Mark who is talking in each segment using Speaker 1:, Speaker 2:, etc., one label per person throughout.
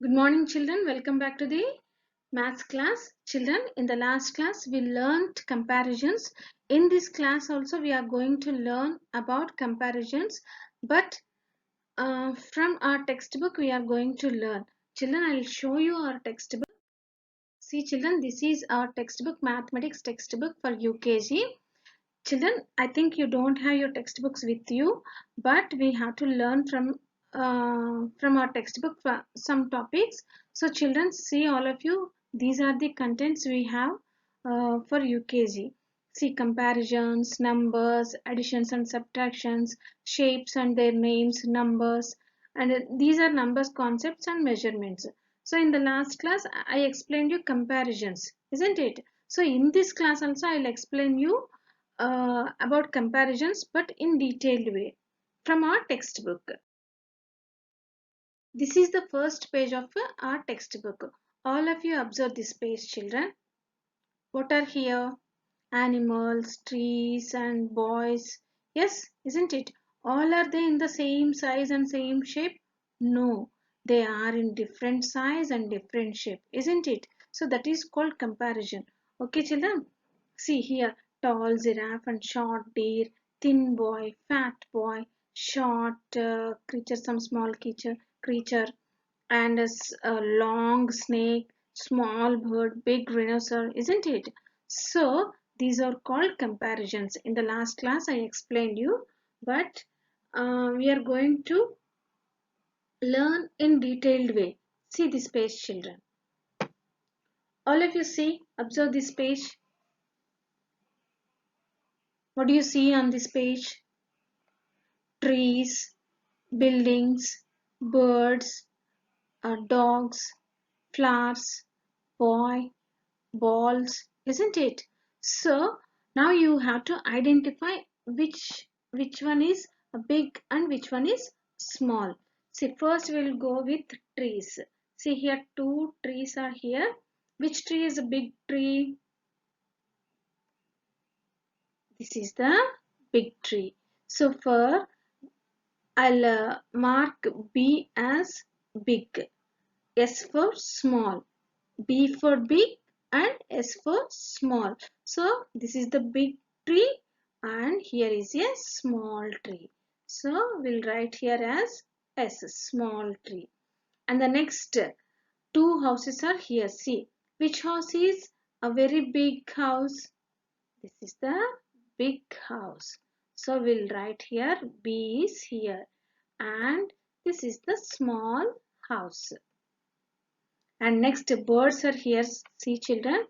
Speaker 1: Good morning, children. Welcome back to the maths class. Children, in the last class, we learned comparisons. In this class also, we are going to learn about comparisons, but from our textbook, we are going to learn. Children, I will show you our textbook. See, children, this is our textbook, mathematics textbook for UKG. Children, I think you don't have your textbooks with you, but we have to learn from our textbook for some topics. So children, see, all of you, these are the contents we have for UKG. See, comparisons, numbers, additions and subtractions, shapes and their names, numbers, and these are numbers, concepts and measurements. So in the last class I explained you comparisons, isn't it? So in this class also I will explain you about comparisons, but in detailed way from our textbook. This is the first page of our textbook. All of you observe this page, children. What are here? Animals, trees and boys. Yes, isn't it? All are they in the same size and same shape? No, they are in different size and different shape, isn't it? So that is called comparison. Okay, children? See here, tall giraffe and short deer, thin boy, fat boy, short creature, some small creature, and a long snake, small bird, big rhinoceros, isn't it? So these are called comparisons. In the last class I explained you, but we are going to learn in detailed way. See this page, children. All of you see, observe this page. What do you see on this page? Trees, buildings, birds, dogs, flowers, boy, balls, isn't it? So now you have to identify which one is a big and which one is small. See, first we'll go with trees. See here, two trees are here. Which tree is a big tree? This is the big tree. So for I'll mark B as big, S for small, B for big and S for small. So this is the big tree and here is a small tree. So we'll write here as S, small tree. And the next two houses are here. See, which house is a very big house? This is the big house. So we'll write here B is here and this is the small house. And next birds are here. See, children,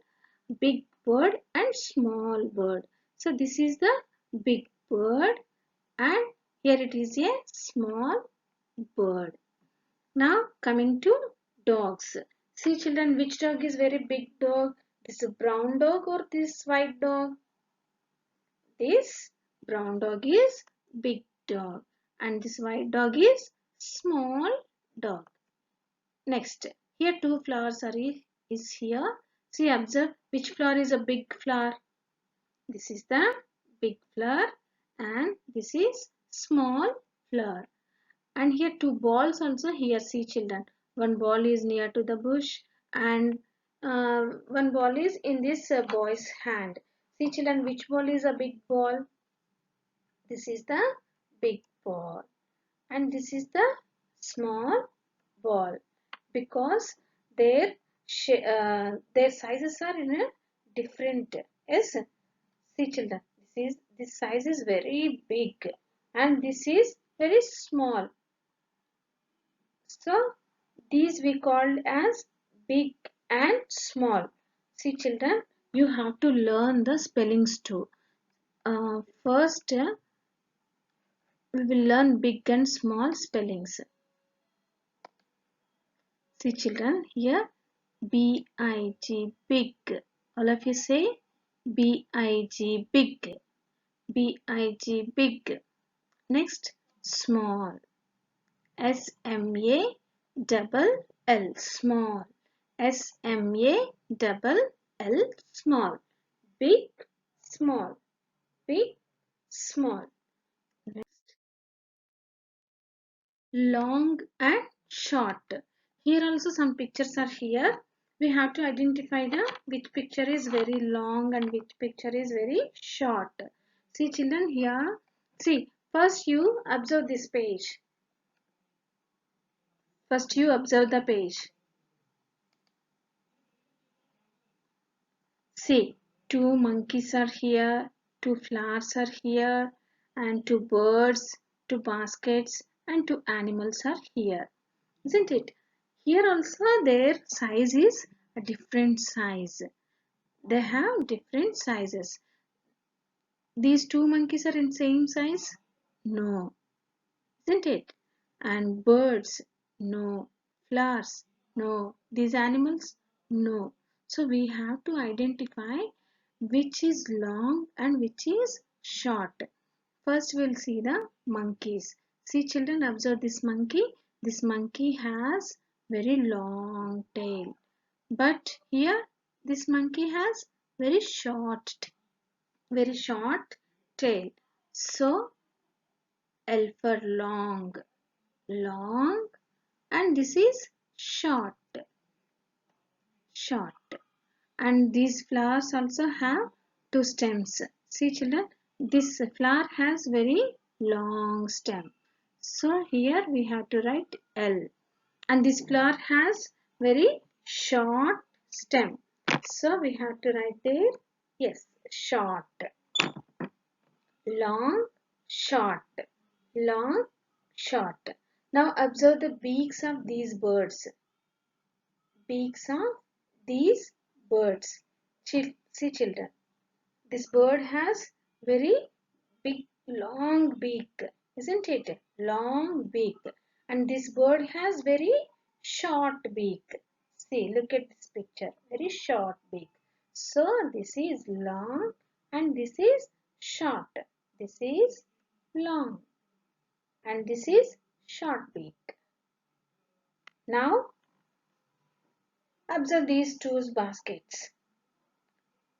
Speaker 1: big bird and small bird. So this is the big bird and here it is a small bird. Now coming to dogs. See, children, which dog is very big dog? This is a brown dog or this white dog? This brown dog is big dog and this white dog is small dog. Next, here two flowers is here. See, observe which flower is a big flower. This is the big flower and this is small flower. And here two balls also here. See, children, one ball is near to the bush and one ball is in this boy's hand. See, children, which ball is a big ball? This is the big ball and this is the small ball because their their sizes are in a different. Yes, see, children, this size is very big and this is very small. So these we called as big and small. See, children, you have to learn the spellings too. First we will learn big and small spellings. See, children, here B-I-G, big. All of you say B-I-G, big. B-I-G, big. Next, small. S-M-A double L, small. S-M-A double L, small. Big, small. Big, small. Next, long and short. Here also some pictures are here. We have to identify the which picture is very long and which picture is very short. See children here. See, first you observe this page. First you observe the page. See, two monkeys are here, two flowers are here, and two birds, two baskets, and two animals are here. Isn't it? Here also their size is a different size. They have different sizes. These two monkeys are in same size? No, isn't it? And birds? No. Flowers? No. These animals? No. So we have to identify which is long and which is short. First we'll see the monkeys. See children, observe this monkey. This monkey has very long tail. But here this monkey has very short tail. So L for long, long, and this is short, short. And these flowers also have two stems. See children, this flower has very long stem. So here we have to write L. And this flower has very short stem. So we have to write there, yes, short, long, short, long, short. Now observe the beaks of these birds. Beaks of these birds. See children. This bird has very big long beak, isn't it? Long beak. And this bird has very short beak. See, look at this picture. Very short beak. So this is long and this is short. This is long and this is short beak. Now observe these two baskets.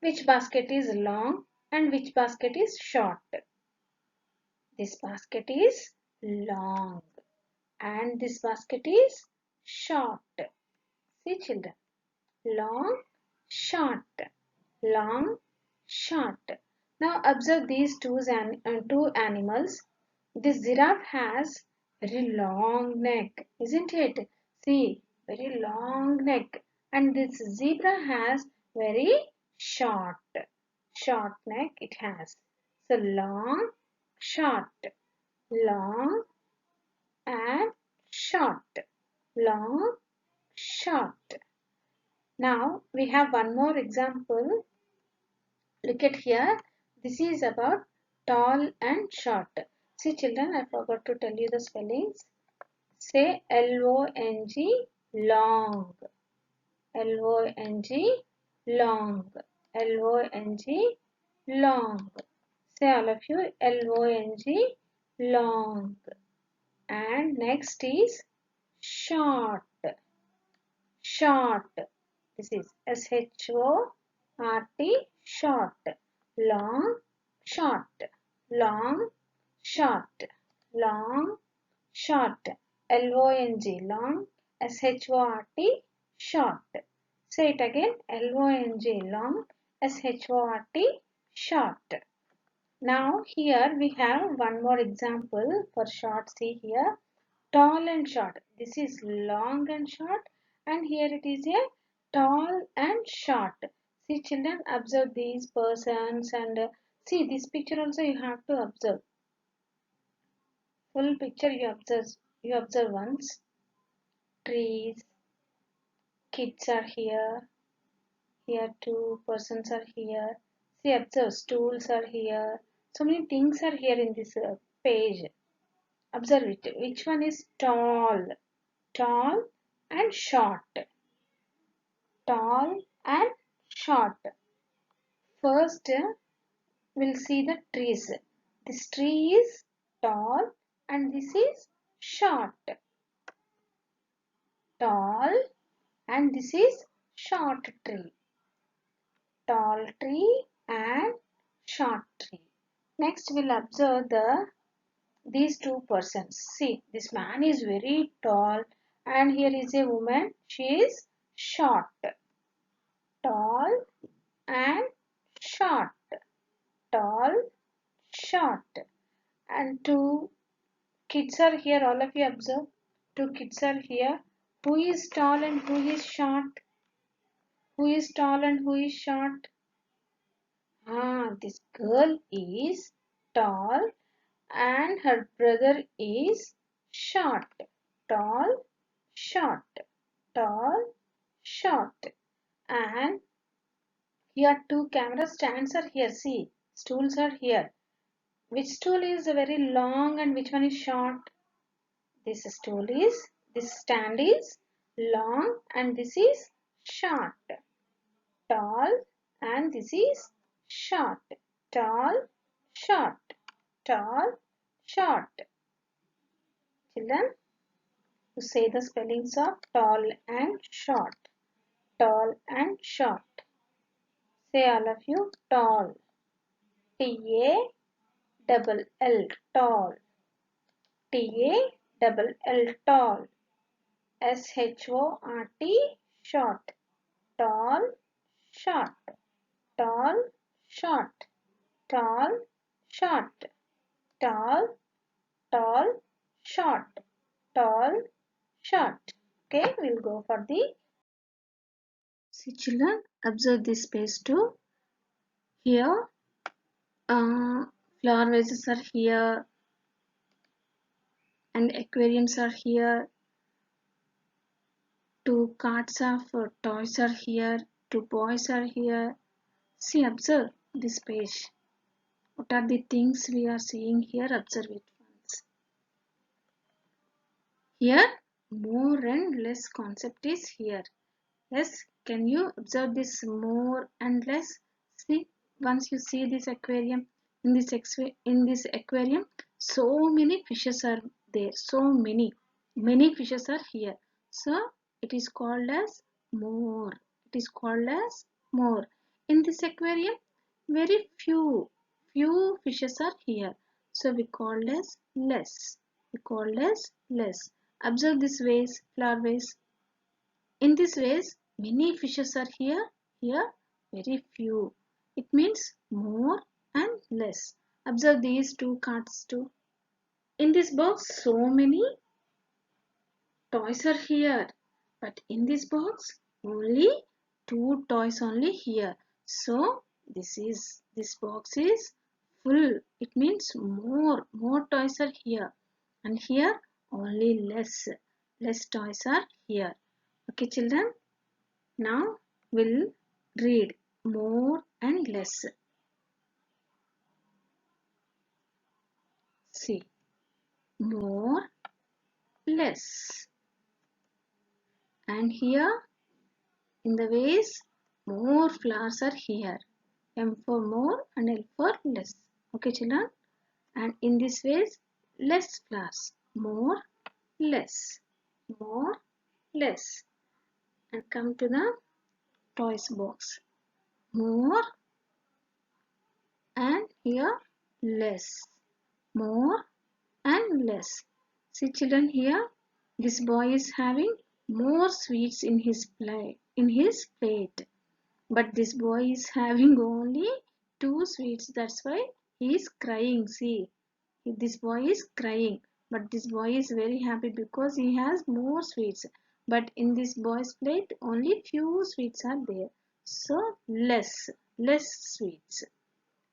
Speaker 1: Which basket is long and which basket is short? This basket is long and this basket is short. See children, long, short, long, short. Now observe these two animals. This giraffe has very long neck, isn't it? See, very long neck. And this zebra has very short, short neck it has. So long, short, long and short, long, short. Now we have one more example. Look at here. This is about tall and short. See children, I forgot to tell you the spellings. Say L-O-N-G, long. L-O-N-G, long. L-O-N-G, long. Say all of you, L-O-N-G, long. And next is short. Short. This is S-H-O-R-T, short. Long, short. Long, short. Long, short. L-O-N-G, long. S-H-O-R-T, short. Say it again. L-O-N-G, long. S-H-O-R-T, short. Now here we have one more example for short. See here. Tall and short. This is long and short, and here it is a tall and short. See children, observe these persons and see this picture also you have to observe. Full picture you observe once. Trees, kids are here. Here two persons are here. See, observe, stools are here. So many things are here in this page. Observe it. Which one is tall? Tall and short. Tall and short. First, we'll see the trees. This tree is tall and this is short. Tall and this is short tree. Tall tree and short tree. Next, we'll observe these two persons. See, this man is very tall And here is a woman. She is short, tall and short, tall, short. And two kids are here. All of you observe. Two kids are here. Who is tall and who is short? Who is tall and who is short? This girl is tall and her brother is short. Tall, short, tall, short. And here two camera stands are here. See, stools are here. Which stool is very long and which one is short? This stand is long and this is short. Tall and this is short. Tall, short, tall, short. Children, to say the spellings of tall and short. Tall and short. Say all of you, tall. T-A-double-L, tall. T-A-double-L, tall. S-H-O-R-T, short. Tall, short. Tall, short. Tall, short. Tall, tall, short. Tall, short. Okay, we'll go for the. See children, observe this space too. Here, flower vases are here and aquariums are here. Two carts of toys are here. Two boys are here. See, observe this page. What are the things we are seeing here? Observe it once. Here, more and less concept is here. Yes, can you observe this more and less? See, once you see this aquarium, in this aquarium, so many fishes are there. So many fishes are here. So it is called as more. It is called as more. In this aquarium, very few fishes are here. So we call as less. We call as less. Observe this vase, flower vase. In this vase, many fishes are here. Here, very few. It means more and less. Observe these two cards too. In this box, so many toys are here. But in this box, only two toys only here. So this box is full. It means more toys are here. And here only less toys are here. Okay children. Now we'll read more and less. See, more, less. And here in the vase, more flowers are here. M for more and L for less. Okay, children? And in this vase, less flowers. More, less. More, less. And come to the toys box. More and here less. More and less. See children here, this boy is having more sweets in his plate. But this boy is having only two sweets. That's why he is crying. See, this boy is crying. But this boy is very happy because he has more sweets. But in this boy's plate, only few sweets are there. So less sweets.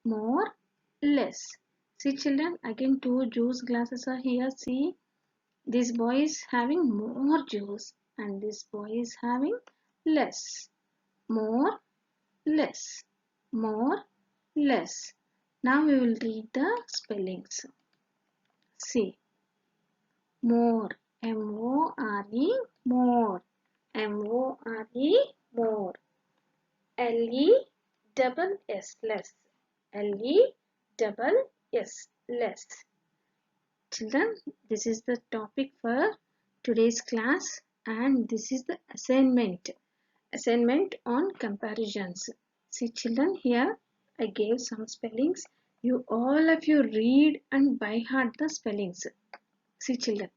Speaker 1: More, less. See children, again two juice glasses are here. See, this boy is having more juice and this boy is having less. More, less. More, less. Now we will read the spellings. See, more. M-O-R-E, more. M-O-R-E, more. L-E-double-S, less. L-E-double-S, less. Children, this is the topic for today's class and this is the assignment on comparisons. See children, here I gave some spellings. All of you read and by heart the spellings. See children,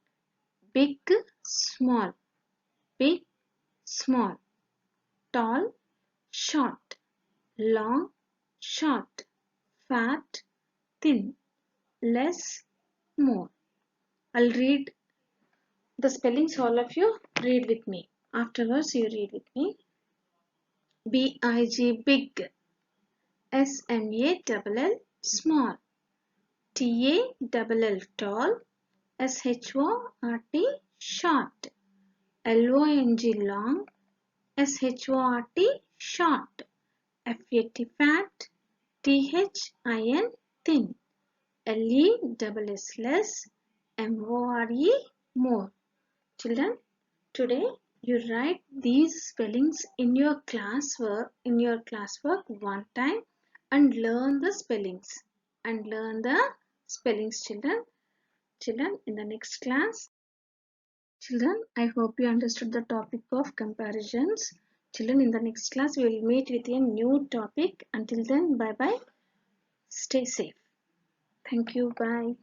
Speaker 1: big, small. small, tall, short, long, short, fat, thin, less, more. I'll read the spellings, all of you read with me. Afterwards, you read with me. B-I-G, big. S-M-A-L-L, small. T-A-L-L, tall. S-H-O-R-T, short. L-O-N-G, long. S-H-O-R-T, short. F-A-T, fat. T-H-I-N, thin. L-E-S-S, less. M-O-R-E, more. Children, today you write these spellings in your classwork one time and learn the spellings children. In the next class, children, I hope you understood the topic of comparisons. Children, in the next class we will meet with a new topic. Until then, bye bye, stay safe. Thank you, bye.